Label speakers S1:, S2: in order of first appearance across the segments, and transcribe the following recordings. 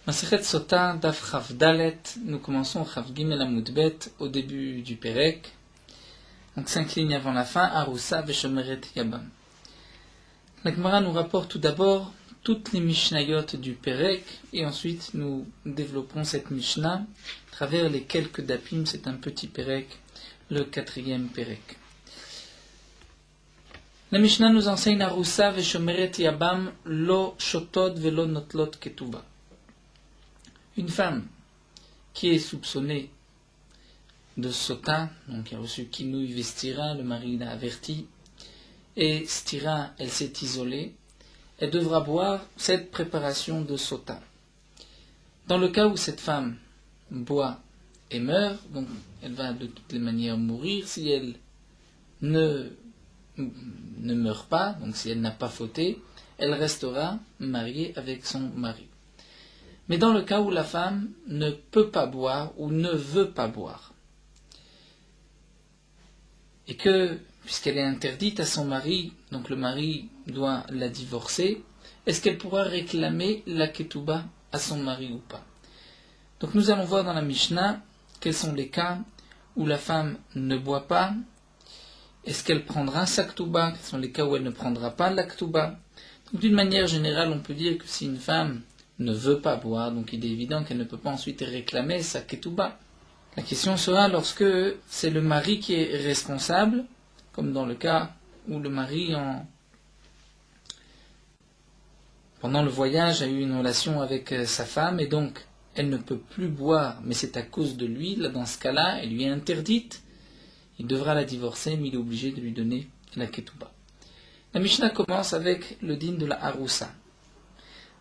S1: Masechet Sota, Daf Chav Dalet, nous commençons Chav Gimel Amud Bet au début du Perek. Donc 5 lignes avant la fin, Arusa Veshomeret Yabam. La Gemara nous rapporte tout d'abord toutes les Mishnayot du Perek et ensuite nous développons cette Mishnah à travers les quelques Dapim, c'est un petit Perek, le 4e Perek. La Mishnah nous enseigne Arusa Veshomeret Yabam lo shotod velo notlot ketuba. Une femme qui est soupçonnée de sota, donc qui a reçu kinouï vestira, le mari l'a averti, et stira, elle s'est isolée, elle devra boire cette préparation de sota. Dans le cas où cette femme boit et meurt, donc elle va de toutes les manières mourir, si elle ne meurt pas, donc si elle n'a pas fauté, elle restera mariée avec son mari. Mais dans le cas où la femme ne peut pas boire ou ne veut pas boire, et que, puisqu'elle est interdite à son mari, donc le mari doit la divorcer, est-ce qu'elle pourra réclamer la ketouba à son mari ou pas? Donc nous allons voir dans la Mishnah quels sont les cas où la femme ne boit pas. Est-ce qu'elle prendra sa ketouba? Quels sont les cas où elle ne prendra pas la ketouba? Donc d'une manière générale, on peut dire que si une femme ne veut pas boire, donc il est évident qu'elle ne peut pas ensuite réclamer sa ketouba. La question sera lorsque c'est le mari qui est responsable, comme dans le cas où le mari, pendant le voyage, a eu une relation avec sa femme, et donc elle ne peut plus boire, mais c'est à cause de lui. Là, dans ce cas-là, elle lui est interdite. Il devra la divorcer, mais il est obligé de lui donner la ketouba. La Mishnah commence avec le din de la Arusa.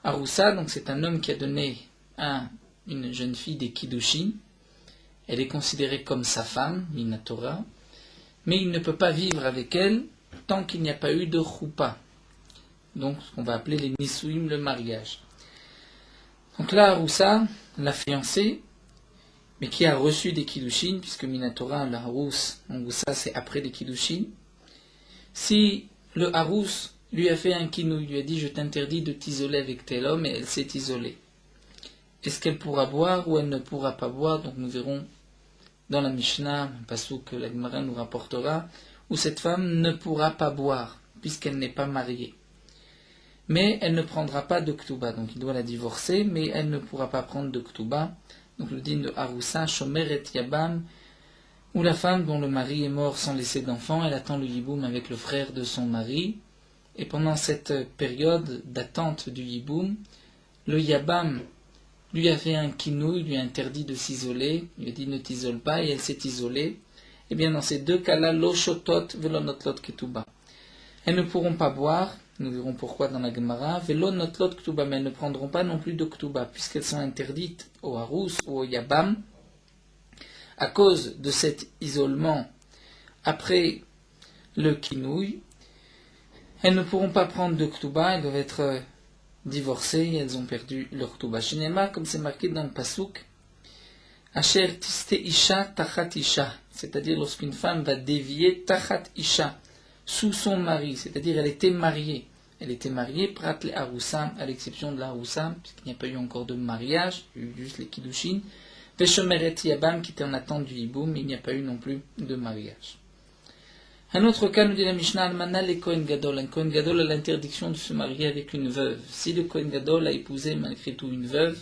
S1: Arusa, donc c'est un homme qui a donné à une jeune fille des Kiddushin. Elle est considérée comme sa femme, Minatora, mais il ne peut pas vivre avec elle tant qu'il n'y a pas eu de choupa. Donc ce qu'on va appeler les Nisuim, le mariage. Donc là, Arusa, la fiancée, mais qui a reçu des Kiddushin, puisque Minatora, la Arusa c'est après les Kiddushin. Si le Arus lui a fait un kinouï, lui a dit « Je t'interdis de t'isoler avec tel homme » et elle s'est isolée. Est-ce qu'elle pourra boire ou elle ne pourra pas boire? Donc nous verrons dans la Mishnah, un passouk que la Gemara nous rapportera, où cette femme ne pourra pas boire, puisqu'elle n'est pas mariée. Mais elle ne prendra pas de ketouba, donc il doit la divorcer, mais elle ne pourra pas prendre de ketouba. Donc le din de Arusa, Shomeret Yabam, où la femme dont le mari est mort sans laisser d'enfant, elle attend le yiboum avec le frère de son mari. Et pendant cette période d'attente du yiboum, le yabam lui a fait un kinouï, lui a interdit de s'isoler, il lui a dit ne t'isole pas, et elle s'est isolée. Et bien dans ces deux cas-là, lo shotot velo notlot ketuba. Elles ne pourront pas boire, nous verrons pourquoi dans la Gemara, velo notlot ketuba, mais elles ne prendront pas non plus de ketuba, puisqu'elles sont interdites au harous ou au yabam, à cause de cet isolement après le kinouï. Elles ne pourront pas prendre de ketouba, elles doivent être divorcées et elles ont perdu leur ketouba. Shinema, comme c'est marqué dans le pasuk, Asher tiste isha tachat isha, c'est-à-dire lorsqu'une femme va dévier tachat isha, sous son mari, c'est-à-dire elle était mariée. Elle était mariée, prat le haroussa, à l'exception de la haroussa, puisqu'il n'y a pas eu encore de mariage, il y a eu juste les kiddushin, veshomeret yabam, qui était en attente du hiboum, il n'y a pas eu non plus de mariage. Un autre cas, nous dit la Mishnah, Almana le Kohen Gadol. Un Kohen Gadol a l'interdiction de se marier avec une veuve. Si le Kohen Gadol a épousé malgré tout une veuve,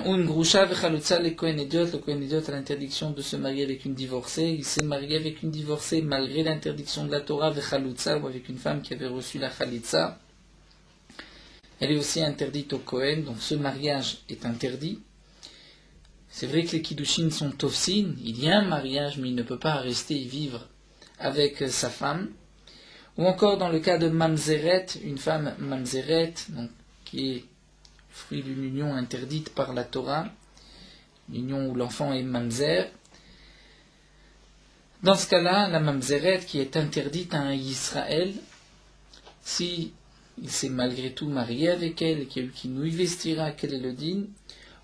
S1: ou une Grusha vechalutza le Kohen Idiot a l'interdiction de se marier avec une divorcée. Il s'est marié avec une divorcée malgré l'interdiction de la Torah vechalutza, ou avec une femme qui avait reçu la Chalitza. Elle est aussi interdite au Kohen, donc ce mariage est interdit. C'est vrai que les Kiddushin sont tofsin, il y a un mariage, mais il ne peut pas rester et vivre avec sa femme, ou encore dans le cas de mamzeret, une femme mamzeret, donc qui est fruit d'une union interdite par la Torah, une union où l'enfant est mamzer. Dans ce cas-là, la mamzeret qui est interdite à un Israël, si il s'est malgré tout marié avec elle et qu'il y a eu qui nous y vestira, quel est le din?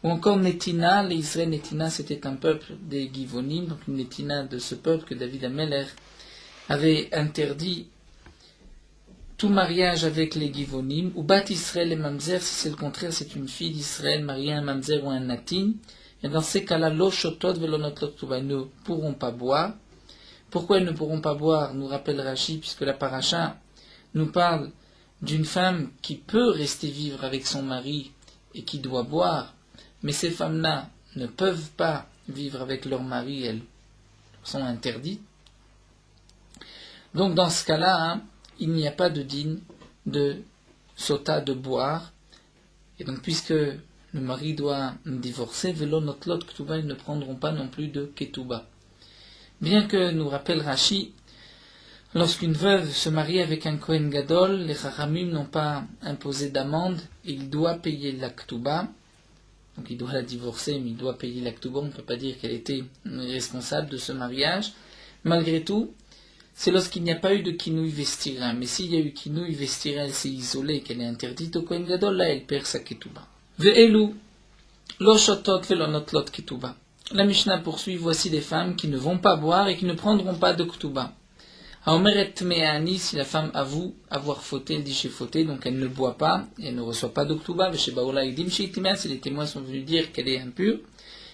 S1: Ou encore Netina, les Israël Netina c'était un peuple des Givonim, donc une Netina de ce peuple que David Ameler avait interdit tout mariage avec les Givonim, ou Bat Israël et Mamzer, si c'est le contraire, c'est une fille d'Israël mariée à un Mamzer ou un Natin, et dans ces cas-là, lo shotot velo notlot ktuba, ils ne pourront pas boire. Pourquoi ils ne pourront pas boire, nous rappelle Rashi, puisque la paracha nous parle d'une femme qui peut rester vivre avec son mari et qui doit boire, mais ces femmes-là ne peuvent pas vivre avec leur mari, elles sont interdites. Donc dans ce cas-là, il n'y a pas de din de sota de boire, et donc puisque le mari doit divorcer, velo notlot ktuba, ils ne prendront pas non plus de ketuba. Bien que nous rappelle Rashi, lorsqu'une veuve se marie avec un Kohen Gadol, les Chachamim n'ont pas imposé d'amende, il doit payer la ktuba, donc il doit la divorcer, mais il doit payer la ktuba, on ne peut pas dire qu'elle était responsable de ce mariage. Malgré tout, c'est lorsqu'il n'y a pas eu de kinouï vestira, mais s'il y a eu kinouï vestira, elle s'est isolée, qu'elle est interdite au Kohen Gadol, là elle perd sa ketuba. Ve'elu, lo shotot velo notlot ketuba. La Mishnah poursuit, voici des femmes qui ne vont pas boire et qui ne prendront pas de ktuba. Haomeret me'ani, si la femme avoue avoir fauté, elle dit j'ai fauté, donc elle ne boit pas, et elle ne reçoit pas de ktuba. Veshebaola idim sheitimea, si les témoins sont venus dire qu'elle est impure,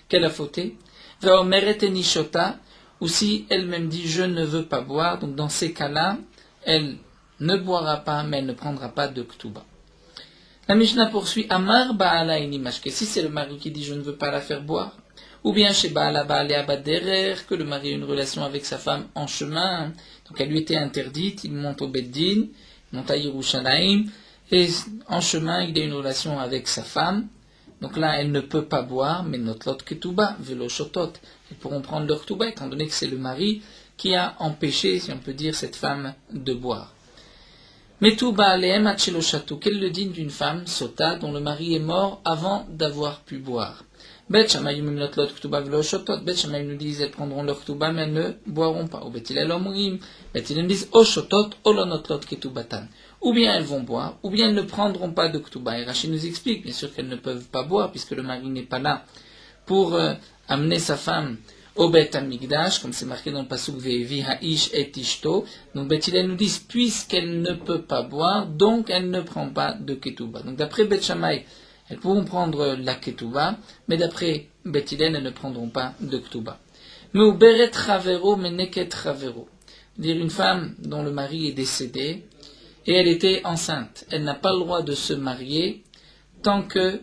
S1: qu'elle a fauté. Ve'omeret enishota, ou si elle-même dit je ne veux pas boire, donc dans ces cas-là, elle ne boira pas, mais elle ne prendra pas de ktuba. La Mishnah poursuit, Amar ba'ala inimashke, si c'est le mari qui dit je ne veux pas la faire boire, ou bien chez Baala Baalea Baderer, que le mari a une relation avec sa femme en chemin, donc elle lui était interdite, il monte au Beddin, il monte à Yerushalayim, et en chemin il a une relation avec sa femme, donc là elle ne peut pas boire, mais notlot ketuba, velo shotot, ils pourront prendre leur ketuba, étant donné que c'est le mari qui a empêché, si on peut dire, cette femme de boire. Mais tout Baaleem Hacheloshatu, quel est le digne d'une femme, sota, dont le mari est mort avant d'avoir pu boire? Bet Shamayim notlot ktuba velo shotot. Bet Shamayim nous disent elles prendront leur ktuba mais elles ne boiront pas. Ou Bet Hillel omrim. Bet Hillel nous disent o shotot o lo notlot ketubatan. Ou bien elles vont boire, ou bien elles ne prendront pas de ktuba. Et Rashi nous explique bien sûr qu'elles ne peuvent pas boire puisque le mari n'est pas là pour amener sa femme au Bet Hamikdash, comme c'est marqué dans le pasuk Ve'evi ha'ish et ishto. Donc Bet Hillel nous disent puisqu'elle ne peut pas boire, donc elle ne prend pas de ketuba. Donc d'après Bet Shammai, elles pourront prendre la ketuba, mais d'après Bet Hillel, elles ne prendront pas de ketuba. Mais au beret ravero, mais neket ravero. Dire une femme dont le mari est décédé, et elle était enceinte. Elle n'a pas le droit de se marier tant que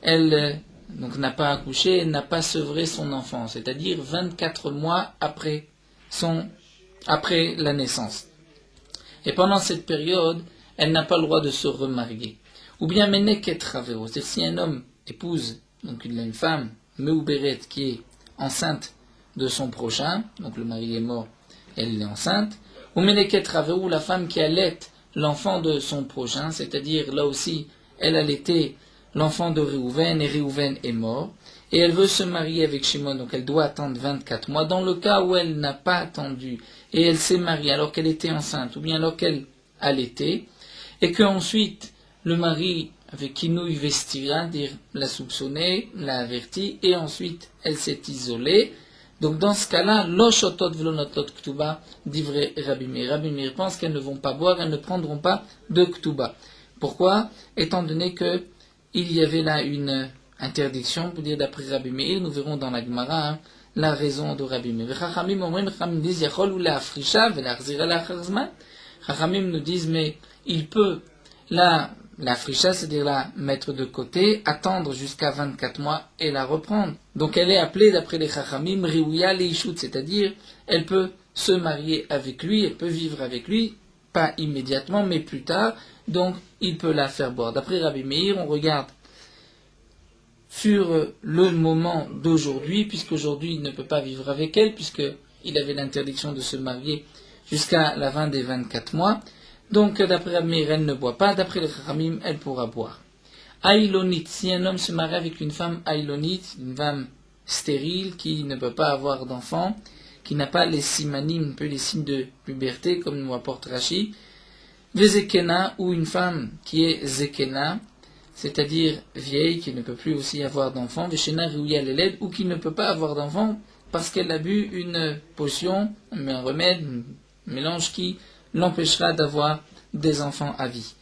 S1: elle n'a pas accouché, elle n'a pas sevré son enfant, c'est-à-dire 24 mois après la naissance. Et pendant cette période, elle n'a pas le droit de se remarier. Ou bien meneket ravero, c'est-à-dire si un homme épouse, donc il a une femme, meuberet, qui est enceinte de son prochain, donc le mari est mort, elle est enceinte, ou meneket ravero, la femme qui allait l'enfant de son prochain, c'est-à-dire là aussi, elle allaitait l'enfant de Réhouven, et Réhouven est mort, et elle veut se marier avec Shimon, donc elle doit attendre 24 mois. Dans le cas où elle n'a pas attendu, et elle s'est mariée alors qu'elle était enceinte, ou bien alors qu'elle allaitait, et qu'ensuite, le mari avec kinouï vestira, dire l'a soupçonné, l'a averti, et ensuite elle s'est isolée. Donc dans ce cas-là, lo shotot velo notlot ktuba, dit vrai Rabbi Meir. Rabbi Meir pense qu'elles ne vont pas boire, elles ne prendront pas de ktuba. Pourquoi? Étant donné que il y avait là une interdiction, pour dire d'après Rabbi Meir, nous verrons dans la Gemara la raison de Rabbi Meir. Chachamim disent yachol ou la frisha ve'lachzira lachar zman. Chachamim nous disent mais il peut la frisha, c'est-à-dire la mettre de côté, attendre jusqu'à 24 mois et la reprendre. Donc elle est appelée, d'après les Chachamim, Riouya Leishut, c'est-à-dire elle peut se marier avec lui, elle peut vivre avec lui, pas immédiatement, mais plus tard, donc il peut la faire boire. D'après Rabbi Meir, on regarde sur le moment d'aujourd'hui, puisqu'aujourd'hui il ne peut pas vivre avec elle, puisqu'il avait l'interdiction de se marier jusqu'à la fin des 24 mois. Donc, d'après Rabbi Meir, elle ne boit pas. D'après les Chachamim, elle pourra boire. Aïlonite. Si un homme se marie avec une femme aïlonite, une femme stérile, qui ne peut pas avoir d'enfant, qui n'a pas les simanim, un peu les signes de puberté, comme nous apporte Rashi, Vezekena, ou une femme qui est zekena, c'est-à-dire vieille, qui ne peut plus aussi avoir d'enfant, Veshena Riouya Leled, ou qui ne peut pas avoir d'enfant parce qu'elle a bu une potion, un remède, un mélange qui l'empêchera d'avoir des enfants à vie.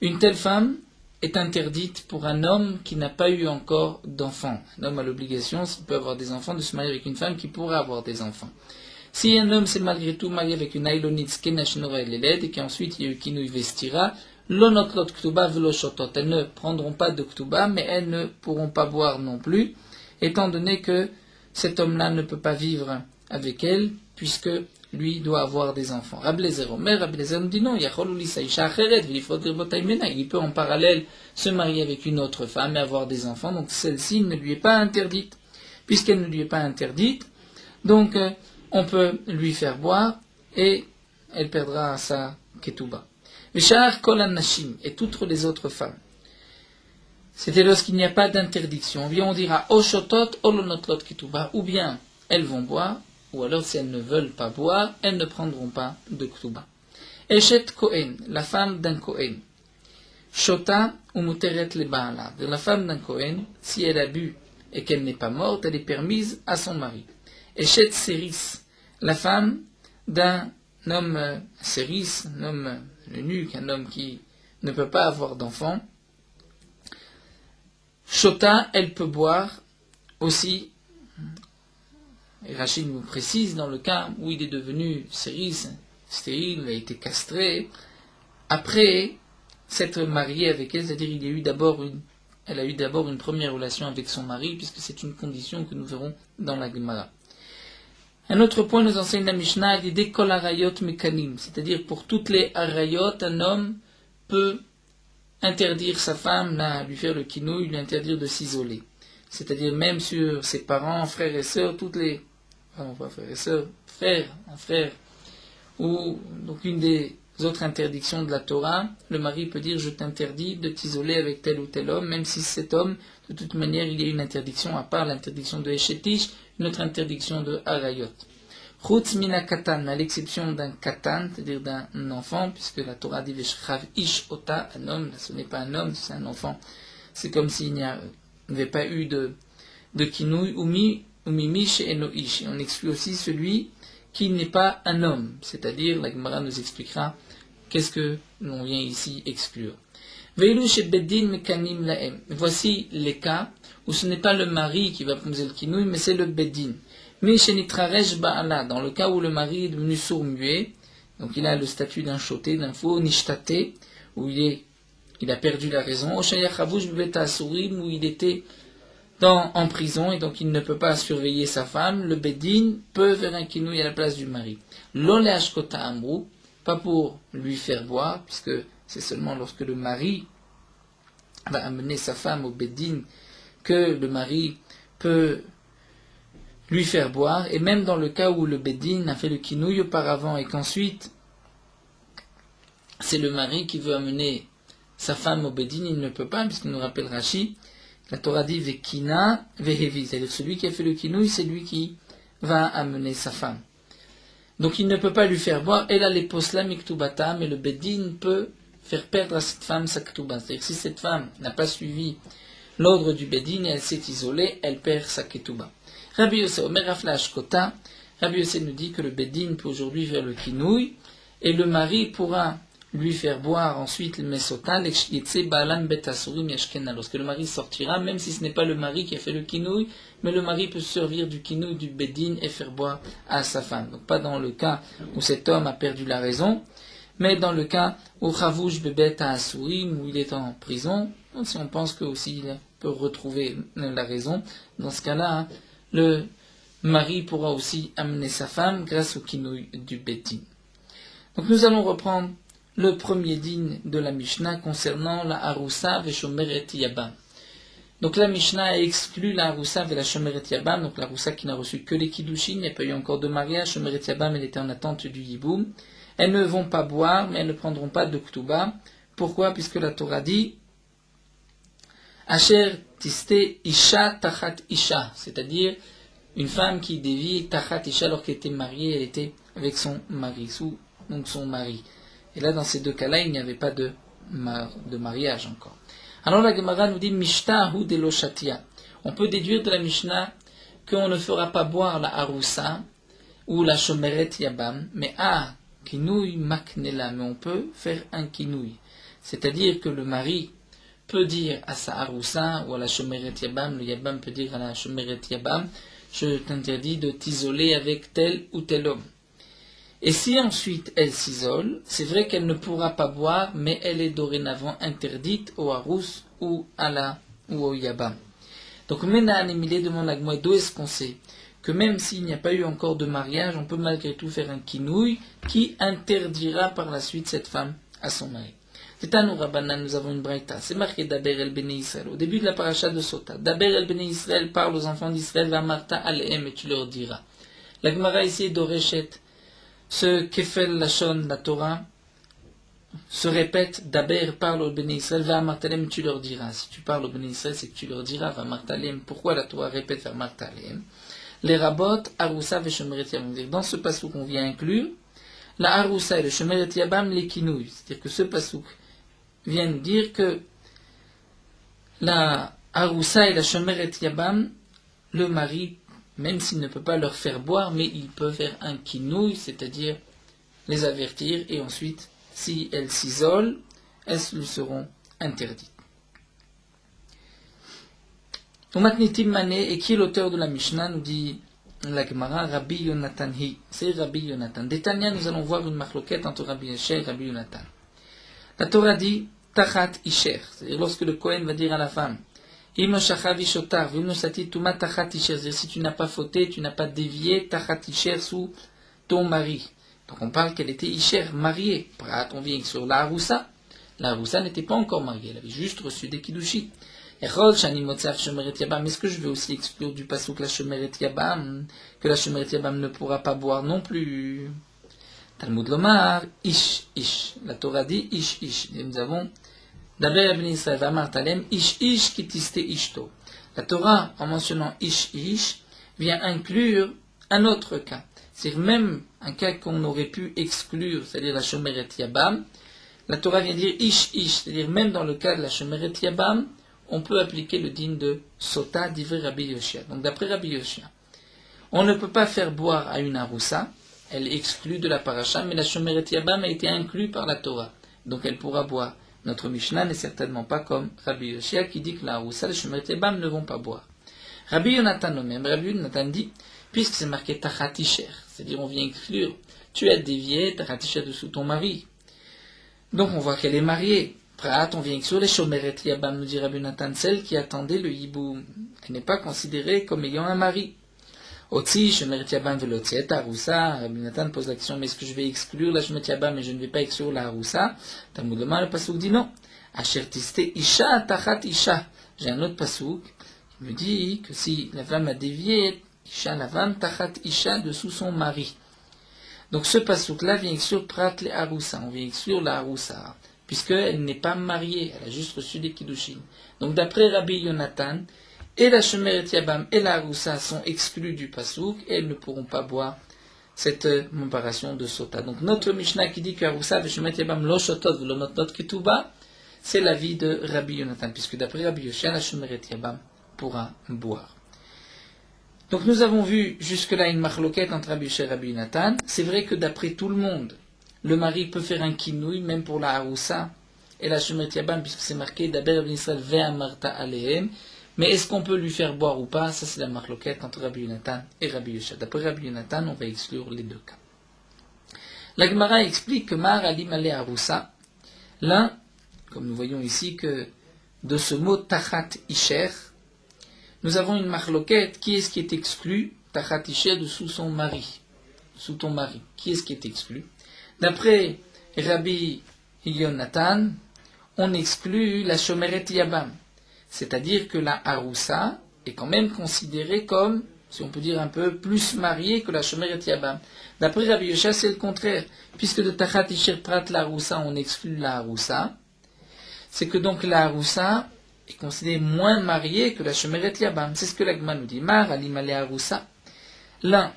S1: Une telle femme est interdite pour un homme qui n'a pas eu encore d'enfants. Un homme a l'obligation, s'il peut avoir des enfants, de se marier avec une femme qui pourrait avoir des enfants. Si un homme s'est malgré tout marié avec une Aïlonite, Skenashnora et Leled, et qu'ensuite il y a eu Kinouy Vestira, l'onotlot Ktuba veloshotot, elles ne prendront pas de Ktuba, mais elles ne pourront pas boire non plus, étant donné que cet homme-là ne peut pas vivre avec elle, puisque lui doit avoir des enfants. Rabbi Lezer Omer, Rabbi Lezer nous dit non, il peut en parallèle se marier avec une autre femme et avoir des enfants, donc celle-ci ne lui est pas interdite. Puisqu'elle ne lui est pas interdite, donc on peut lui faire boire et elle perdra sa ketouba. Veshar kol nashim et toutes les autres femmes. C'était lorsqu'il n'y a pas d'interdiction. Ou bien on dira oshotot olonotlot ketouba, ou bien elles vont boire, ou alors si elles ne veulent pas boire, elles ne prendront pas de ketouba. Eshet Kohen, la femme d'un Kohen. Shota ou muteret le baala. La femme d'un Kohen, si elle a bu et qu'elle n'est pas morte, elle est permise à son mari. Eshet Seris, la femme d'un homme Seris, un homme eunuque, un homme qui ne peut pas avoir d'enfant. Shota, elle peut boire aussi, et Rachid nous précise, dans le cas où il est devenu Seris, stérile, il a été castré, après s'être marié avec elle, c'est-à-dire elle a eu d'abord une première relation avec son mari, puisque c'est une condition que nous verrons dans la Gemara. Un autre point nous enseigne la Mishnah, l'idée kol arayot mekanim, c'est-à-dire pour toutes les arayot, un homme peut interdire sa femme, là, lui faire le kinouï, lui interdire de s'isoler. C'est-à-dire même sur ses parents, frères et sœurs, pas frères et sœurs, un frère, ou donc une des autres interdictions de la Torah, le mari peut dire je t'interdis de t'isoler avec tel ou tel homme, même si cet homme, de toute manière, il y a une interdiction, à part l'interdiction de Eshetish, une autre interdiction de Arayot. Chutz mina katan, à l'exception d'un katan, c'est-à-dire d'un enfant, puisque la Torah dit Veshchav ish ota, un homme, ce n'est pas un homme, c'est un enfant. C'est comme s'il n'y avait pas eu de kinouï, ou mimish et no ish. On exclut aussi celui qui n'est pas un homme, c'est-à-dire, la Gemara nous expliquera qu'est-ce que l'on vient ici exclure. Voici les cas où ce n'est pas le mari qui va poser le kinouï, mais c'est le beddin. Dans le cas où le mari est devenu sourd-muet, donc il a le statut d'un choté, d'un faux, nishtate, où il a perdu la raison, où il était en prison et donc il ne peut pas surveiller sa femme, le beddin peut faire un kinouï à la place du mari. L'ole ashkota amrou, pas pour lui faire boire, puisque c'est seulement lorsque le mari va amener sa femme au beddin que le mari peut lui faire boire, et même dans le cas où le beddin a fait le kinouï auparavant et qu'ensuite c'est le mari qui veut amener sa femme au beddin, il ne peut pas, puisqu'il nous rappelle Rashi, la Torah dit vekina vehevi, c'est-à-dire celui qui a fait le kinouï, c'est lui qui va amener sa femme. Donc il ne peut pas lui faire boire, et là les posla miktubata, mais le beddin peut faire perdre à cette femme sa ketouba. C'est-à-dire si cette femme n'a pas suivi l'ordre du beddin et elle s'est isolée, elle perd sa ketouba. Rabbi Yosef, Omer Aflash Kota, Rabbi Yosef nous dit que le beddin peut aujourd'hui faire le kinouï, et le mari pourra lui faire boire ensuite le mesota, lorsque le mari sortira, même si ce n'est pas le mari qui a fait le kinouï, mais le mari peut se servir du kinouï du beddin et faire boire à sa femme. Donc pas dans le cas où cet homme a perdu la raison, mais dans le cas où Chavouj bebet à Asurim, où il est en prison, si on pense que aussi il peut retrouver la raison, dans ce cas-là, le mari pourra aussi amener sa femme grâce au kinouï du beddin. Donc nous allons reprendre le premier din de la Mishnah concernant la Haroussa ve Shomeret Yabam. Donc la Mishnah a exclu la Haroussa ve la Shomeret Yabam, donc la Haroussa qui n'a reçu que les Kiddushin, il n'y a pas eu encore de mariage, Shomeret Yabam elle était en attente du Yiboum. Elles ne vont pas boire, mais elles ne prendront pas de Ktuba. Pourquoi? Puisque la Torah dit Asher tiste isha tachat isha, c'est-à-dire une femme qui dévie tachat isha alors qu'elle était mariée, elle était avec son mari, donc son mari. Et là, dans ces deux cas-là, il n'y avait pas de mariage encore. Alors la Gemara nous dit Mishtahu de l'oshatia. On peut déduire de la Mishnah qu'on ne fera pas boire la Haroussa ou la Shomeret Yabam, mais kinouï maknela, mais on peut faire un kinouï. C'est-à-dire que le mari peut dire à sa haroussa ou à la shomeret yabam, le yabam peut dire à la shomeret yabam, je t'interdis de t'isoler avec tel ou tel homme. Et si ensuite elle s'isole, c'est vrai qu'elle ne pourra pas boire, mais elle est dorénavant interdite au harous ou au yabam. Donc Menahan Emilé demande à Gmoé, d'où est-ce qu'on sait que même s'il n'y a pas eu encore de mariage, on peut malgré tout faire un kinouï qui interdira par la suite cette femme à son mari. Tetanou Rabbanan, nous avons une braïta. C'est marqué Daber el Bene Israël. Au début de la paracha de Sota, Daber el Bene Israël parle aux enfants d'Israël, va Marta alehem, et tu leur diras. La Gemara ici d'Oreshet, ce Kefel Lachon, la Torah, se répète, Daber parle au Bene Israël, va Martalem, tu leur diras. Si tu parles au Bene Israël, c'est que tu leur diras, va Martalem. Pourquoi la Torah répète va Martalem? Les rabot, Aroussa et Shomeret Yabam. Dans ce passouk, on vient inclure la Aroussa et le Shomeret Yabam, les kinouïs. C'est-à-dire que ce passouk vient nous dire que la Aroussa et la Shomeret Yabam, le mari, même s'il ne peut pas leur faire boire, mais il peut faire un kinouï, c'est-à-dire les avertir, et ensuite, si elles s'isolent, elles lui seront interdites. Umatnitim Mané, et qui est l'auteur de la Mishnah, nous dit la Gemara, Rabbi Yonatan Hi. C'est Rabbi Yonatan. D'Etania, nous allons voir une marloquette entre Rabbi Yesher et Rabbi Yonatan. La Torah dit, Tachat Isher, c'est-à-dire lorsque le Kohen va dire à la femme, Imno Shachav Ishotar, Vimno Sati Tuma Tachat Isher, c'est-à-dire si tu n'as pas fauté, tu n'as pas dévié, Tachat Isher sous ton mari. Donc on parle qu'elle était Isher, mariée. Prat, on vient sur la Haroussa. La Haroussa n'était pas encore mariée, elle avait juste reçu des Kiddushi. Est-ce que je vais aussi exclure du passouk la Shomeret Yabam, que la Shomeret Yabam ne pourra pas boire non plus? Talmud Lomar, Ish, Ish. La Torah dit Ish, Ish. Et nous avons Daber Ben Israël Vamar Talem, Ish, Ish, Kitiste Ishto. La Torah, en mentionnant Ish, Ish, vient inclure un autre cas. C'est même un cas qu'on aurait pu exclure, c'est-à-dire la Shomeret Yabam. La Torah vient dire Ish, Ish, c'est-à-dire même dans le cas de la Shomeret Yabam, on peut appliquer le din de Sota d'Ivre Rabbi Yoshia. Donc d'après Rabbi Yoshia, on ne peut pas faire boire à une Haroussa, elle est exclue de la paracha, mais la Shomeret Yabam a été inclue par la Torah. Donc elle pourra boire. Notre Mishnah n'est certainement pas comme Rabbi Yoshia qui dit que la Haroussa et la Shomeret Yabam ne vont pas boire. Rabbi Yonatan le même. Rabbi Yonatan dit, puisque c'est marqué Tachat Isher, c'est-à-dire on vient exclure, tu as dévié Tachat Isher dessous ton mari. Donc on voit qu'elle est mariée. Prat, on vient sur les Shomeret Yabam, nous dit Rabbi Nathan, celle qui attendait le hiboum. Elle n'est pas considérée comme ayant un mari. Otsi, Shomeret Yabam velotiet, Haroussa. Rabbi Nathan pose la question, mais est-ce que je vais exclure la Shomeret Yabam, mais je ne vais pas exclure la Haroussa? Talmud Lomar, le pasouk dit non. Asher tiste Isha, Tachat Isha. J'ai un autre pasouk qui me dit que si la femme a dévié, Isha, la femme, Tachat Isha, dessous son mari. Donc ce pasouk-là vient exclure Prat le Haroussa. On vient exclure la Haroussa, puisqu'elle n'est pas mariée, elle a juste reçu des Kiddushin. Donc d'après Rabbi Yonatan, et la Shomeret Yabam et la Haroussa sont exclus du Pasouk, et elles ne pourront pas boire cette préparation de Sota. Donc notre Mishnah qui dit que Haroussa et Shomeret Yabam lo shotot v'lo notnot ketouba, c'est l'avis de Rabbi Yonatan, puisque d'après Rabbi Yoshia, la Shomeret Yabam pourra boire. Donc nous avons vu jusque-là une marloquette entre Rabbi Yoshia et Rabbi Yonatan. C'est vrai que d'après tout le monde, le mari peut faire un kinouï, même pour la Haroussa et la Shomeret Yabam, puisque c'est marqué Daber Ben Israël ve'amarta alehem. Mais est-ce qu'on peut lui faire boire ou pas? Ça, c'est la marloquette entre Rabbi Yonatan et Rabbi Yoshia. D'après Rabbi Yonatan, on va exclure les deux cas. La Gemara explique que Mar alim ale Haroussa, l'un, comme nous voyons ici, que de ce mot Tachat Isher, nous avons une marloquette. Qui est-ce qui est exclu? Tachat Isher dessous son mari. Sous ton mari. Qui est-ce qui est exclu? D'après Rabbi Yonatan, on exclut la Shomeret Yabam. C'est-à-dire que la Haroussa est quand même considérée comme, si on peut dire un peu, plus mariée que la Shomeret Yabam. D'après Rabbi Yoshia, c'est le contraire. Puisque de Tachat Isher Prat la Haroussa, on exclut la Haroussa. C'est que donc la Haroussa est considérée moins mariée que la Shomeret Yabam. C'est ce que l'Agma nous dit. Mar alim ale Haroussa. L'un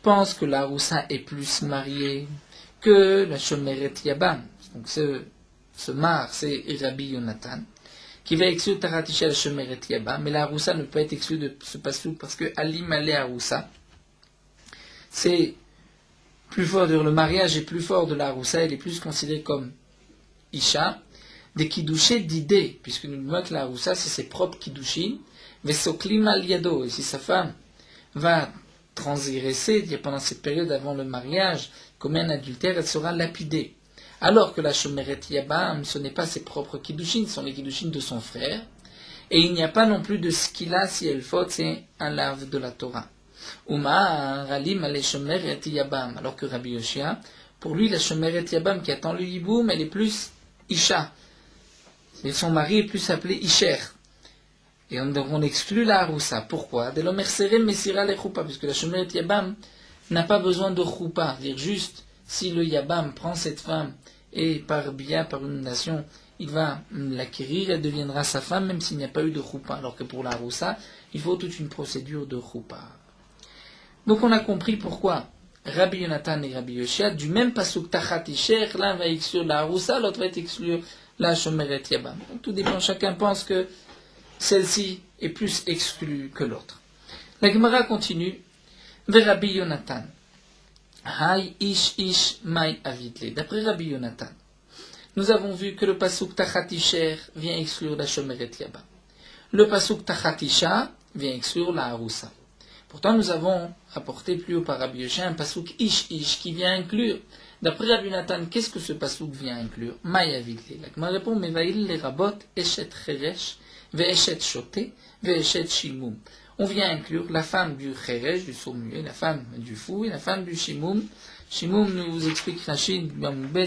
S1: pense que la Haroussa est plus mariée que la Shomeret Yabam. Donc ce mar, c'est Rabbi Yonatan, qui va exclure Tachat Isher la Shomeret Yabam, mais la Haroussa ne peut être exclue de ce passouk parce que Alim ale Haroussa, c'est plus fort, le mariage est plus fort de la Aroussa, elle est plus considérée comme Isha, des Kiddushin d'idées, puisque nous disons que la Aroussa, c'est ses propres Kiddushin, Vesoklim al Yado, et si sa femme va transgresser, dire pendant cette période avant le mariage, commet un adultère, elle sera lapidée. Alors que la Shomeret Yabam, ce n'est pas ses propres Kiddushin, ce sont les Kiddushin de son frère, et il n'y a pas non plus de skila si elle faute, c'est un lave de la Torah. Uma ralim ale Shomeret Yabam, alors que Rabbi Yoshia, pour lui, la Shomeret Yabam qui attend le Yiboum, elle est plus Isha. Et son mari est plus appelé Isher. Et on exclut la Haroussa. Pourquoi? De l'Omer Serem Messira le Choupa, puisque la Shomeret Yabam n'a pas besoin de Choupa. Dire juste, si le Yabam prend cette femme et par biais, par une nation, il va l'acquérir, elle deviendra sa femme, même s'il n'y a pas eu de Choupa. Alors que pour la Haroussa, il faut toute une procédure de Choupa. Donc on a compris pourquoi Rabbi Yonatan et Rabbi Yoshia, du même pasuk Tachat Isher, l'un va exclure la Haroussa, l'autre va exclure la Shomeret Yabam. Donc tout dépend, chacun pense que celle-ci est plus exclue que l'autre. La Gemara continue. Rabbi Yonatan. Hay ish ish mai avidle. D'après Rabbi Yonatan, nous avons vu que le pasuk Tachat Isher vient exclure la Shomeret Yabam. Le pasuk Tachat Isha vient exclure la Haroussa. Pourtant, nous avons rapporté plus haut par Rabbi Yoshia un pasuk ish ish qui vient inclure. D'après Rabbi Yonatan, qu'est-ce que ce pasuk vient inclure? Mai avidle. La Gemara répond, Mevaïl les rabot eshet cheresh ve'eshet shote ve'eshet shimum. On vient inclure la femme du cheresh, du sourd-muet, la femme du fou et la femme du shimum. Shimum, nous vous explique Rachid,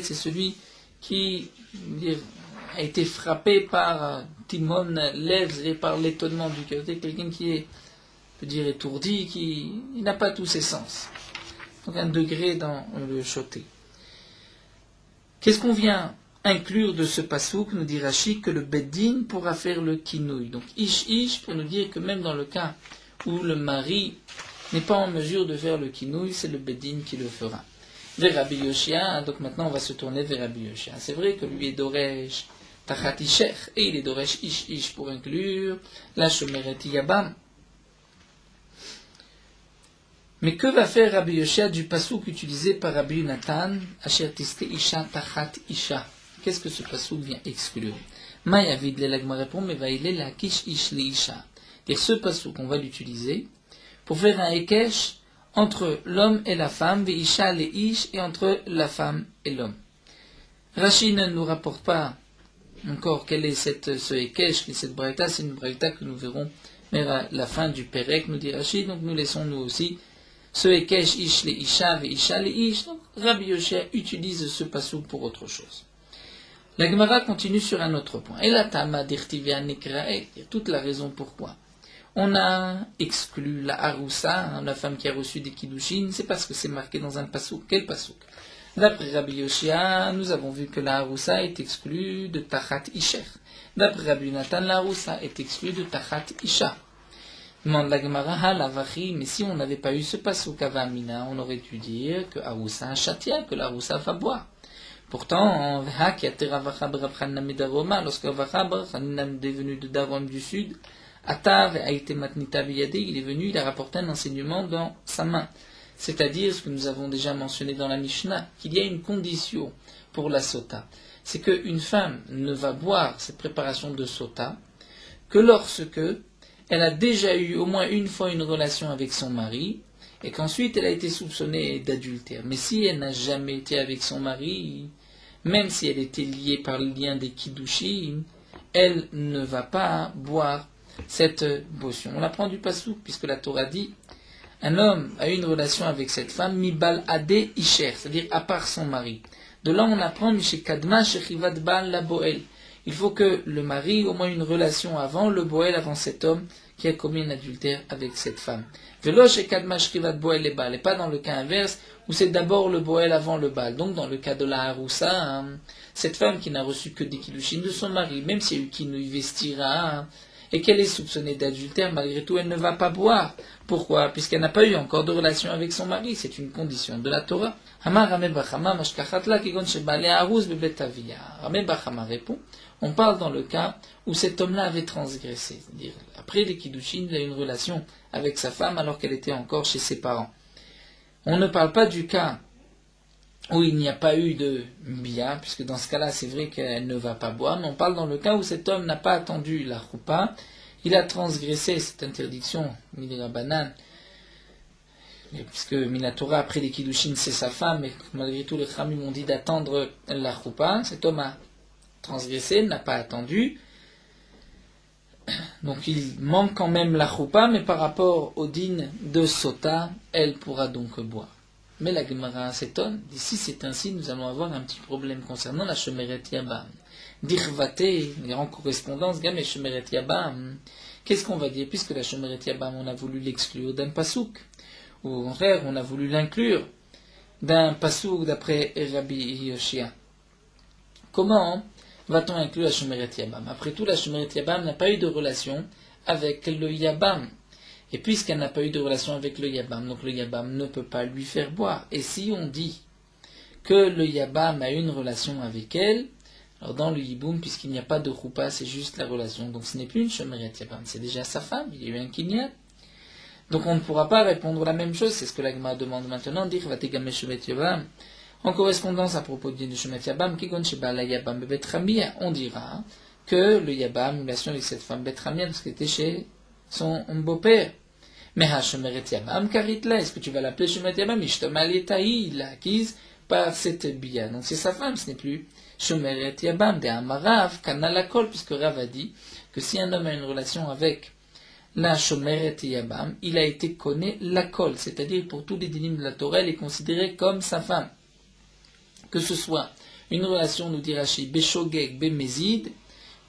S1: c'est celui qui a été frappé par Timon Lev et par l'étonnement du cœur. C'est quelqu'un qui est, on peut dire, étourdi, qui n'a pas tous ses sens. Donc un degré dans le shoté. Qu'est-ce qu'on vient inclure de ce pasouk, nous dit Rashi, que le beddin pourra faire le kinouï. Donc ish ish pour nous dire que même dans le cas où le mari n'est pas en mesure de faire le kinouï, c'est le beddin qui le fera. Vers Rabbi Yoshia, donc maintenant on va se tourner vers Rabbi Yoshia. C'est vrai que lui est doresh tachat isher, et il est doresh ish ish pour inclure la shomeret yabam. Mais que va faire Rabbi Yoshia du pasouk utilisé par Rabbi Yonatan, asher tiste isha tachat isha? Qu'est-ce que ce passouk vient exclure? Mayavid le lagma répond, mais va il est la kish ish li isha. Et ce passouk, on va l'utiliser pour faire un ekesh entre l'homme et la femme, ve isha le ish, et entre la femme et l'homme. Rashi ne nous rapporte pas encore quel est ce ekesh, quelle est cette braïta. C'est une braïta que nous verrons vers la fin du Perek, nous dit Rashi. Donc nous laissons nous aussi ce ekesh ish le isha, ve isha le ish. Donc Rabbi Yoshia utilise ce passouk pour autre chose. La Gemara continue sur un autre point. Et la Tama d'Irtivia Nekrae, toute la raison pourquoi on a exclu la Haroussa, la femme qui a reçu des Kiddushin, c'est parce que c'est marqué dans un pasouk. Quel pasouk? D'après Rabbi Yoshia, nous avons vu que la Haroussa est exclue de Tachat Isher. D'après Rabbi Nathan, la Haroussa est exclue de Tachat Isha. Demande la Gemara, Lavachi, mais si on n'avait pas eu ce pasouk Avamina, on aurait dû dire que Haroussa chatia, que la Haroussa va boire. Pourtant, lorsque Ravacha est venu de Darom du sud, Atav a été matnita biyade, il est venu, il a rapporté un enseignement dans sa main. C'est-à-dire ce que nous avons déjà mentionné dans la Mishnah, qu'il y a une condition pour la sota. C'est qu'une femme ne va boire cette préparation de sota que lorsque elle a déjà eu au moins une fois une relation avec son mari, et qu'ensuite elle a été soupçonnée d'adultère. Mais si elle n'a jamais été avec son mari, même si elle était liée par le lien des Kiddushim, elle ne va pas boire cette potion. On l'apprend du pasouk, puisque la Torah dit un homme a eu une relation avec cette femme, mibal ade isher, c'est-à-dire à part son mari. De là on apprend mishekadma shechivat bal la boel. Il faut que le mari ait au moins une relation avant le boel, avant cet homme qui a commis un adultère avec cette femme. Velo shekadma shechivat boel le bal, et pas dans le cas inverse où c'est d'abord le boel avant le bal. Donc dans le cas de la haroussa, cette femme qui n'a reçu que des kiddushin de son mari, même s'il y a eu qui nous vestira, et qu'elle est soupçonnée d'adultère, malgré tout, elle ne va pas boire. Pourquoi? Puisqu'elle n'a pas eu encore de relation avec son mari. C'est une condition de la Torah. Ramé Bachama répond, on parle dans le cas où cet homme-là avait transgressé. C'est-à-dire, après les Kiddushin, il a eu une relation avec sa femme alors qu'elle était encore chez ses parents. On ne parle pas du cas où il n'y a pas eu de bia, puisque dans ce cas-là, c'est vrai qu'elle ne va pas boire, mais on parle dans le cas où cet homme n'a pas attendu la choupa, il a transgressé cette interdiction, Midera Banan, puisque Minatora, après les Kiddushin, c'est sa femme, et malgré tout, les Khamim ont dit d'attendre la choupa, cet homme a transgressé, n'a pas attendu, donc il manque quand même la choupa, mais par rapport au din de Sota, elle pourra donc boire. Mais la Gemara s'étonne, d'ici c'est ainsi, nous allons avoir un petit problème concernant la Shomeret Yabam. Dirvate, les grandes correspondances, Gam et Shomeret Yabam. Qu'est-ce qu'on va dire? Puisque la Shomeret Yabam, on a voulu l'exclure d'un pasouk, ou au contraire, on a voulu l'inclure d'un pasouk d'après Rabbi Yoshia. Comment va-t-on inclure la Shomeret Yabam? Après tout, la Shomeret Yabam n'a pas eu de relation avec le Yabam. Et puisqu'elle n'a pas eu de relation avec le Yabam, donc le Yabam ne peut pas lui faire boire. Et si on dit que le Yabam a une relation avec elle, alors dans le Yiboum, puisqu'il n'y a pas de Choupa, c'est juste la relation. Donc ce n'est plus une Shomeret Yabam, c'est déjà sa femme, il y a eu un Kinyan. Donc on ne pourra pas répondre la même chose, c'est ce que l'Agma demande maintenant, dire Vategame Shomeret Yabam. En correspondance à propos du Shomeret Yabam, Kigon Sheba la Yabam Bet Ramia, on dira que le Yabam, une relation avec cette femme Bet Ramia, parce qu'elle était chez son beau-père. Mais Shomeret Yabam Karitla, est-ce que tu vas l'appeler Shomeret Yabam? Ishtomal Yetahi, il l'a acquise par cette bia. Donc c'est sa femme, ce n'est plus Shomeret Yabam, de Amarav, Kanalakol, puisque Rav a dit que si un homme a une relation avec la Shomeret Yabam, il a été connu Lakol, c'est-à-dire pour tous les dinim de la Torah, elle est considérée comme sa femme. Que ce soit une relation, nous dit Rashi, Beshogeg, Bemezid,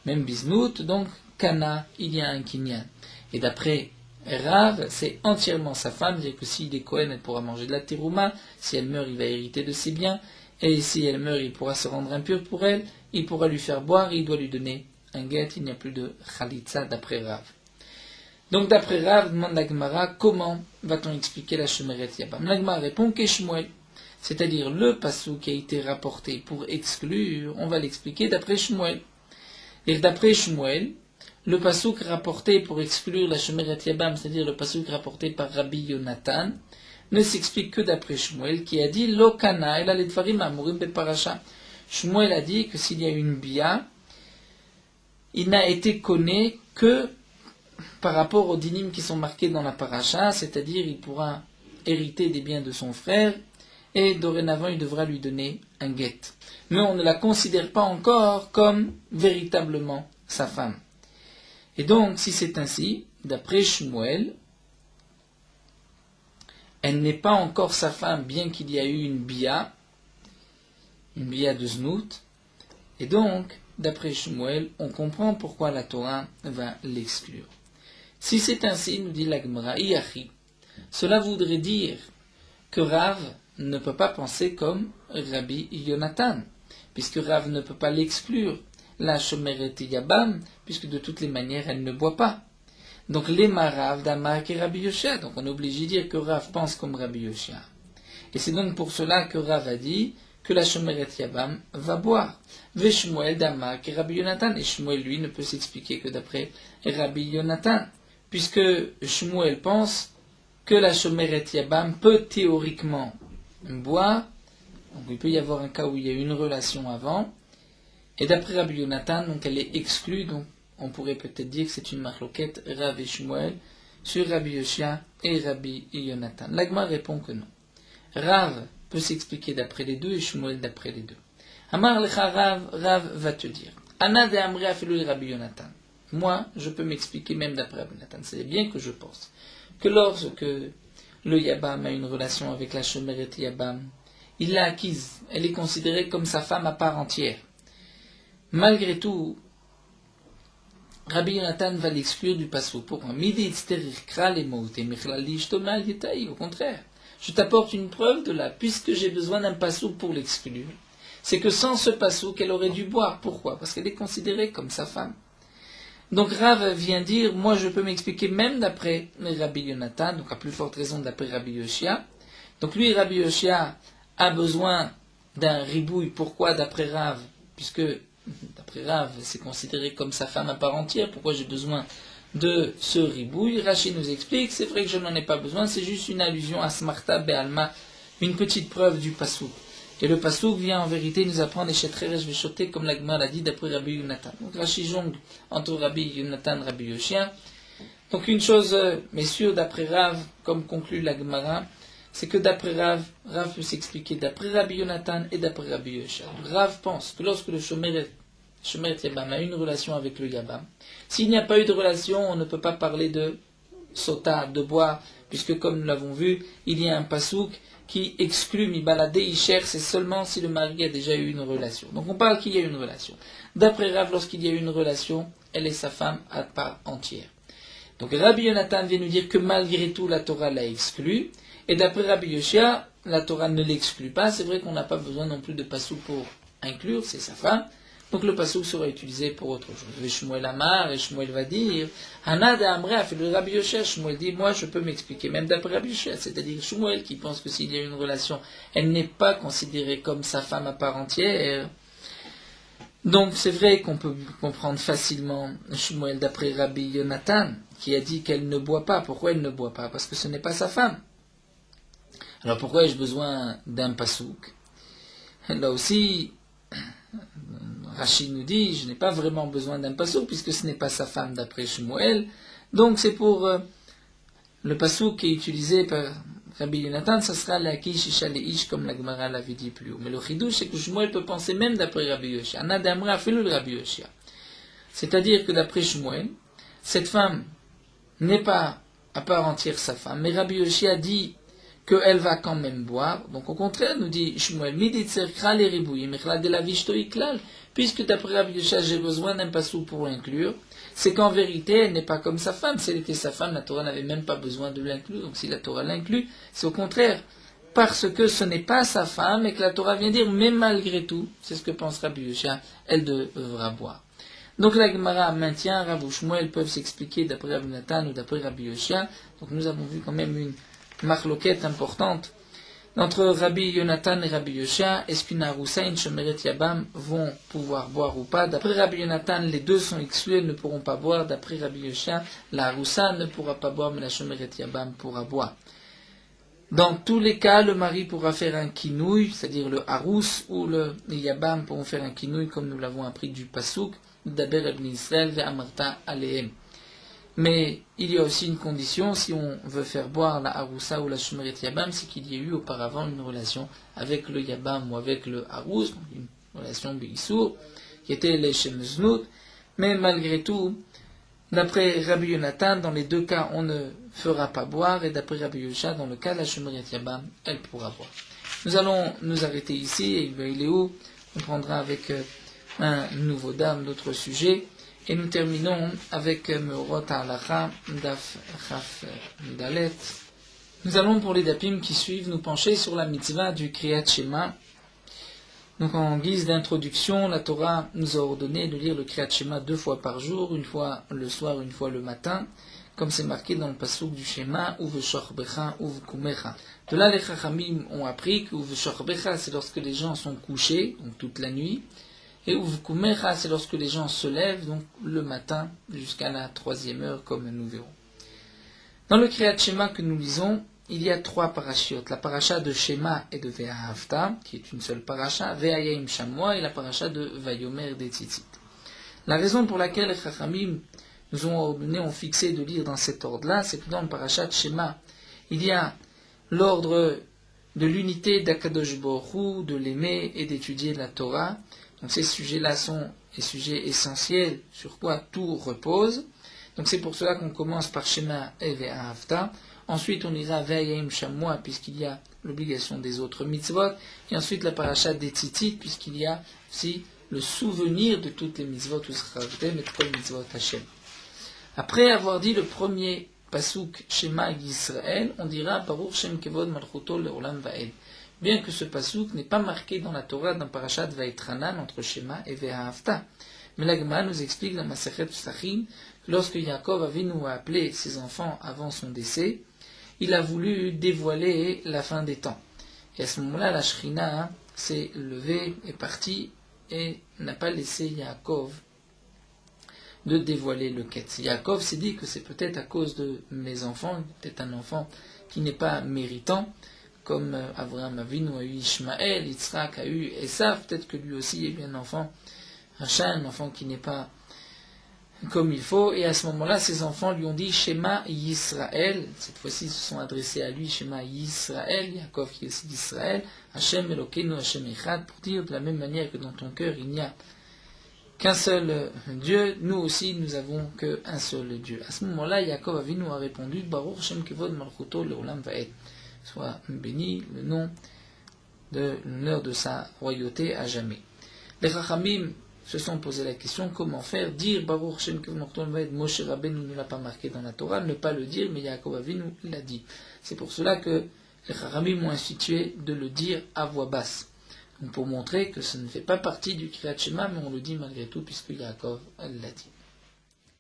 S1: même Biznout, donc Kana, il y a un Kinyan. Et d'après Rav, c'est entièrement sa femme, c'est-à-dire que s'il est Kohen, elle pourra manger de la terouma, si elle meurt, il va hériter de ses biens, et si elle meurt, il pourra se rendre impur pour elle, il pourra lui faire boire, il doit lui donner un guet, il n'y a plus de Khalitza d'après Rav. Donc d'après Rav, demande la Gemara, comment va-t-on expliquer la Shomeret Yabam? La Gemara répond Keshmuel, c'est-à-dire le passou qui a été rapporté pour exclure, on va l'expliquer d'après Shmuel. Et d'après Shmuel, le pasouk rapporté pour exclure la Shomeret Yabam, c'est-à-dire le pasouk rapporté par Rabbi Yonatan, ne s'explique que d'après Shmuel, qui a dit Lo kana ela ledvarim amurim beparasha. Shmuel a dit que s'il y a une bia, il n'a été connu que par rapport aux dinim qui sont marqués dans la paracha, c'est-à-dire il pourra hériter des biens de son frère, et dorénavant il devra lui donner un guet. Mais on ne la considère pas encore comme véritablement sa femme. Et donc, si c'est ainsi, d'après Shmuel, elle n'est pas encore sa femme, bien qu'il y a eu une bia de Znout. Et donc, d'après Shmuel, on comprend pourquoi la Torah va l'exclure. Si c'est ainsi, nous dit la Gemara, Iachi, cela voudrait dire que Rav ne peut pas penser comme Rabbi Yonatan, puisque Rav ne peut pas l'exclure. La Shomeret Yabam, puisque de toutes les manières, elle ne boit pas. Donc, les Marav d'Amar et Rabbi Yoshia. Donc, on est obligé de dire que Rav pense comme Rabbi Yoshia. Et c'est donc pour cela que Rav a dit que la Shomeret Yabam va boire. Veshmuel d'Amar et Rabbi Yonatan. Et Shmuel, lui, ne peut s'expliquer que d'après Rabbi Yonatan, puisque Shmuel pense que la Shomeret Yabam peut théoriquement boire. Donc, il peut y avoir un cas où il y a eu une relation avant. Et d'après Rabbi Yonatan, donc elle est exclue, donc on pourrait peut-être dire que c'est une marloquette Rav et Shmuel sur Rabbi Yoshia et Rabbi Yonatan. L'Agma répond que non. Rav peut s'expliquer d'après les deux et Shmuel d'après les deux. Amar lecha Rav va te dire Ana de Amri afilu Rabbi Yonatan. Moi, je peux m'expliquer même d'après Rabbi Yonatan. C'est bien que je pense que lorsque le Yabam a une relation avec la Shomeret Yabam, il l'a acquise. Elle est considérée comme sa femme à part entière. Malgré tout, Rabbi Yonatan va l'exclure du pasouk. Pourquoi? Au contraire, je t'apporte une preuve de là, puisque j'ai besoin d'un pasouk pour l'exclure. C'est que sans ce pasouk, elle aurait dû boire. Pourquoi? Parce qu'elle est considérée comme sa femme. Donc Rav vient dire, moi je peux m'expliquer même d'après Rabbi Yonatan, donc à plus forte raison d'après Rabbi Yoshia. Donc lui, Rabbi Yoshia, a besoin d'un ribouille. Pourquoi d'après Rav? Puisque d'après Rav, c'est considéré comme sa femme à part entière. Pourquoi j'ai besoin de ce ribouille? Rashi nous explique, c'est vrai que je n'en ai pas besoin, c'est juste une allusion à Smarta Be'alma, une petite preuve du Passouk. Et le pasouk vient en vérité nous apprendre les chetreresh veshoté comme l'Agma l'a dit d'après Rabbi Yonatan. Donc Rashi jongle entre Rabbi Yonatan et Rabbi Yoshia. Donc une chose, mais sûre d'après Rav, comme conclut l'Agmara, c'est que d'après Rav peut s'expliquer d'après Rabbi Yonatan et d'après Rabbi Yoshia. Rav pense que lorsque le Shomeret Yabam a une relation avec le Yabam, s'il n'y a pas eu de relation, on ne peut pas parler de sota, de boire, puisque comme nous l'avons vu, il y a un pasouk qui exclut Mibalade Isher, c'est seulement si le mari a déjà eu une relation. Donc on parle qu'il y a une relation. D'après Rav, lorsqu'il y a eu une relation, elle est sa femme à part entière. Donc Rabbi Yonatan vient nous dire que malgré tout, la Torah l'a exclu. Et d'après Rabbi Yoshia, la Torah ne l'exclut pas. C'est vrai qu'on n'a pas besoin non plus de pasouk pour inclure, c'est sa femme. Donc le pasouk sera utilisé pour autre chose. Et Shmuel Amar, et Shmuel va dire, Hanad Amre a fait le Rabbi Yoshia. Shmuel dit, moi je peux m'expliquer, même d'après Rabbi Yoshia. C'est-à-dire Shmuel qui pense que s'il y a une relation, elle n'est pas considérée comme sa femme à part entière. Donc c'est vrai qu'on peut comprendre facilement Shmuel d'après Rabbi Yonatan, qui a dit qu'elle ne boit pas. Pourquoi elle ne boit pas? Parce que ce n'est pas sa femme. Alors pourquoi ai-je besoin d'un pasouk? Là aussi, Rachid nous dit, je n'ai pas vraiment besoin d'un pasouk, puisque ce n'est pas sa femme d'après Shmuel. Donc c'est pour le pasouk qui est utilisé par Rabbi Yonatan, ça sera la kish isha leish, comme la Gemara l'avait dit plus haut. Mais le chidouche, c'est que Shmuel peut penser même d'après Rabbi Yoshia. Anad Amra fait le Rabbi Yoshia. C'est-à-dire que d'après Shmuel, cette femme n'est pas à part entière sa femme, mais Rabbi Yoshia dit qu'elle va quand même boire. Donc au contraire, nous dit Shmuel, puisque d'après Rabbi Yoshia, j'ai besoin d'un pasouk pour l'inclure, c'est qu'en vérité, elle n'est pas comme sa femme. Si elle était sa femme, la Torah n'avait même pas besoin de l'inclure. Donc si la Torah l'inclut, c'est au contraire parce que ce n'est pas sa femme et que la Torah vient dire, mais malgré tout, c'est ce que pense Rabbi Yoshia, elle devra boire. Donc la Gemara maintient, Rav ou Shmuel peuvent s'expliquer d'après Rabbi Nathan ou d'après Rabbi Yoshia. Donc nous avons vu quand même une marloquette importante entre Rabbi Yonatan et Rabbi Yoshia. Est-ce qu'une Aroussa et une Shomeret Yabam vont pouvoir boire ou pas? D'après Rabbi Yonatan, les deux sont exclus, elles ne pourront pas boire. D'après Rabbi Yoshia, la Aroussa ne pourra pas boire, mais la Shomeret Yabam pourra boire. Dans tous les cas, le mari pourra faire un kinouï, c'est-à-dire le Harous ou le Yabam pourront faire un kinouï, comme nous l'avons appris du Passouk, d'Aber Ibn Israël ve Amarta Alehem. Mais il y a aussi une condition, si on veut faire boire la Haroussa ou la Shomeret Yabam, c'est qu'il y ait eu auparavant une relation avec le Yabam ou avec le Harous, une relation Beissour, qui était les Shemznout. Mais malgré tout, d'après Rabbi Yonatan, dans les deux cas, on ne fera pas boire, et d'après Rabbi Yoshia, dans le cas de la Shomeret Yabam, elle pourra boire. Nous allons nous arrêter ici, et il est où on prendra avec un nouveau dame d'autres sujets. Et nous terminons avec Meorot Halacha, Daf Chaf Dalet. Nous allons pour les dapim qui suivent nous pencher sur la mitzvah du Kriyat Shema. Donc en guise d'introduction, la Torah nous a ordonné de lire le Kriyat Shema 2 fois par jour, une fois le soir, une fois le matin, comme c'est marqué dans le passouk du Shema, Uve Shorbecha, Uve Kumecha. De là, les Chachamim ont appris que Uve Shorbecha, c'est lorsque les gens sont couchés, donc toute la nuit. Et Uvkumecha, c'est lorsque les gens se lèvent, donc le matin, jusqu'à la 3e heure, comme nous verrons. Dans le Kriyat Shema que nous lisons, il y a 3 parachiotes. La paracha de Shema et de Ve'ahavta, qui est une seule paracha, Ve'ayim Shamwa, et la paracha de Vayomer des Tzitzit. La raison pour laquelle les Chachamim nous ont fixé de lire dans cet ordre-là, c'est que dans le paracha de Shema, il y a l'ordre de l'unité d'Akadosh Baruch Hu, de l'aimer et d'étudier la Torah. Donc ces sujets-là sont des sujets essentiels sur quoi tout repose. Donc c'est pour cela qu'on commence par Shema et Ve'ahavta. Ensuite on ira Ve'ayim Shamwa puisqu'il y a l'obligation des autres mitzvot. Et ensuite la paracha des Tzitzit puisqu'il y a aussi le souvenir de toutes les mitzvot où sera rajouté et toutes les mitzvot Hashem. Après avoir dit le premier pasuk Shema Yisraël, on dira Baruch Shem Kevod Malchuto Leolam Va'ed. Bien que ce pasuk n'est pas marqué dans la Torah dans Parashat Vaïtranan entre Shema et Ve'ahavta. Mais la Gemara nous explique dans Masechet Psachim que lorsque Yaakov Avinu a appelé ses enfants avant son décès, il a voulu dévoiler la fin des temps. Et à ce moment-là, la Shrina s'est levée, est partie et n'a pas laissé Yaakov de dévoiler le Ketz. Yaakov s'est dit que c'est peut-être à cause de mes enfants, peut-être un enfant qui n'est pas méritant, comme Abraham Avinu a eu Ishmaël, Yitzhak a eu Esav, peut-être que lui aussi est bien un enfant, un enfant qui n'est pas comme il faut, et à ce moment-là, ses enfants lui ont dit Shema Yisraël, cette fois-ci ils se sont adressés à lui, Shema Yisraël, Yaakov qui est aussi d'Israël, Hashem Elokeinu, Hashem Echad, pour dire de la même manière que dans ton cœur il n'y a qu'un seul Dieu, nous aussi nous avons qu'un seul Dieu. À ce moment-là, Yaakov Avinu a répondu Baruch Hashem Kevod Malchuto Leolam Vaed, soit béni le nom de l'honneur de sa royauté à jamais. Les Chachamim se sont posé la question comment faire, dire Baruch Hashem Kevod Malchuto Leolam Vaed, Moshe Rabbeinu ne l'a pas marqué dans la Torah, ne pas le dire, mais Yaakov Avinu l'a dit. C'est pour cela que les Chachamim ont institué de le dire à voix basse. Donc pour montrer que ça ne fait pas partie du Kriyat Shema, mais on le dit malgré tout, puisque Yaakov l'a dit.